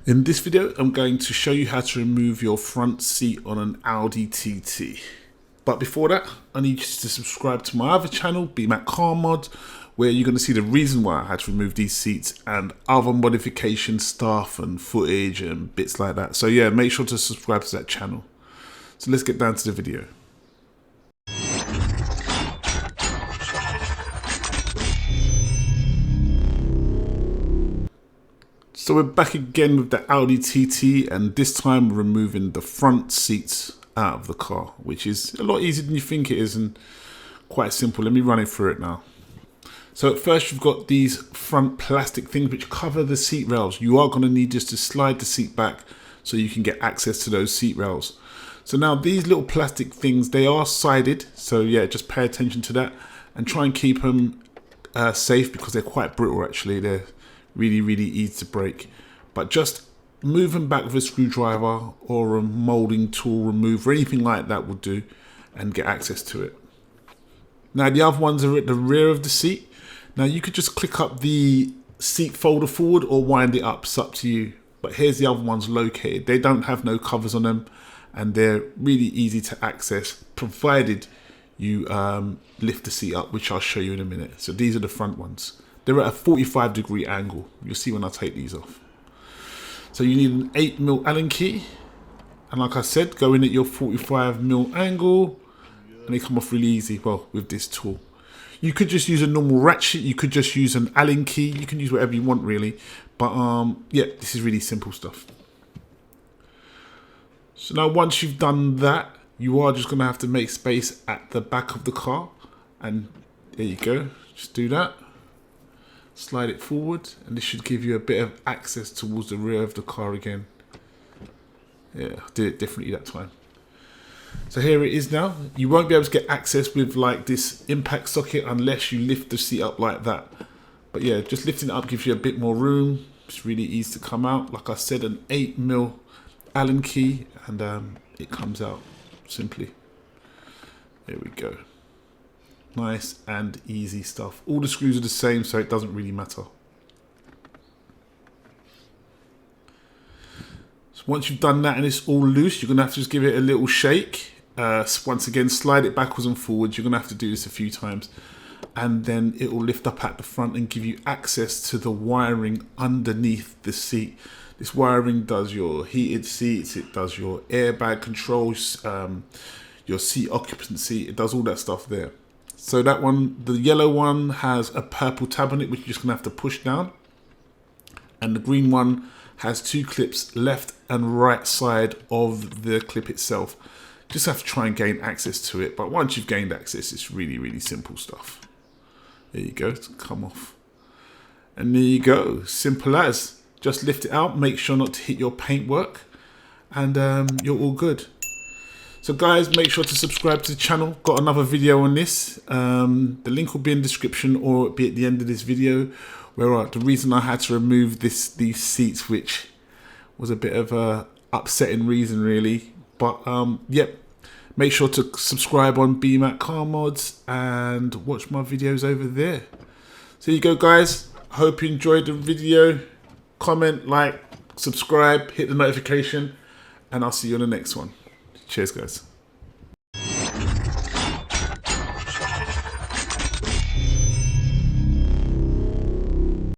In this video, I'm going to show you how to remove your front seat on an Audi TT. But before that, I need you to subscribe to my other channel, BMAC Car Mod, where you're going to see the reason why I had to remove these seats and other modification stuff and footage and bits like that. So yeah, make sure to subscribe to that channel. So let's get down to the video. So we're back again with the Audi TT, and this time we're removing the front seats out of the car, which is a lot easier than you think it is and quite simple. Let me run it through it now. So at first you've got these front plastic things which cover the seat rails. You are going to need just to slide the seat back so you can get access to those seat rails. So now these little plastic things, they are sided, so yeah, just pay attention to that and try and keep them safe because they're quite brittle actually. They're really easy to break, but just move them back with a screwdriver or a molding tool remover, anything like that will do, and get access to it. Now the other ones are at the rear of the seat. Now you could just click up the seat folder forward or wind it up, it's up to you. But here's the other ones located. They don't have no covers on them and they're really easy to access provided you lift the seat up, which I'll show you in a minute. So these are the front ones. They're at a 45-degree angle. You'll see when I take these off. So you need an 8mm Allen key. And like I said, go in at your 45mm angle. And they come off really easy, well, with this tool. You could just use a normal ratchet. You could just use an Allen key. You can use whatever you want, really. But yeah, this is really simple stuff. So now once you've done that, you are just going to have to make space at the back of the car. And there you go. Just do that. Slide it forward and this should give you a bit of access towards the rear of the car again. Yeah, I did it differently that time. So here it is now. You won't be able to get access with like this impact socket unless you lift the seat up like that. But yeah, just lifting it up gives you a bit more room. It's really easy to come out. Like I said, an 8mm Allen key and it comes out simply. There we go. Nice and easy stuff. All the screws are the same, so it doesn't really matter. So once you've done that and it's all loose, you're going to have to just give it a little shake. Once again, slide it backwards and forwards. You're going to have to do this a few times. And then it will lift up at the front and give you access to the wiring underneath the seat. This wiring does your heated seats, it does your airbag controls, your seat occupancy, it does all that stuff there. So that one, the yellow one has a purple tab on it, which you're just gonna have to push down. And the green one has two clips, left and right side of the clip itself. Just have to try and gain access to it. But once you've gained access, it's really simple stuff. There you go, it's come off. And there you go, simple as. Just lift it out, make sure not to hit your paintwork, and you're all good. So guys, make sure to subscribe to the channel. Got another video on this. The link will be in the description or it'll be at the end of this video. Where the reason I had to remove these seats, which was a bit of a upsetting reason really. But yep, make sure to subscribe on BMAC Car Mods and watch my videos over there. So there you go guys. Hope you enjoyed the video. Comment, like, subscribe, hit the notification, and I'll see you on the next one. Cheers, guys.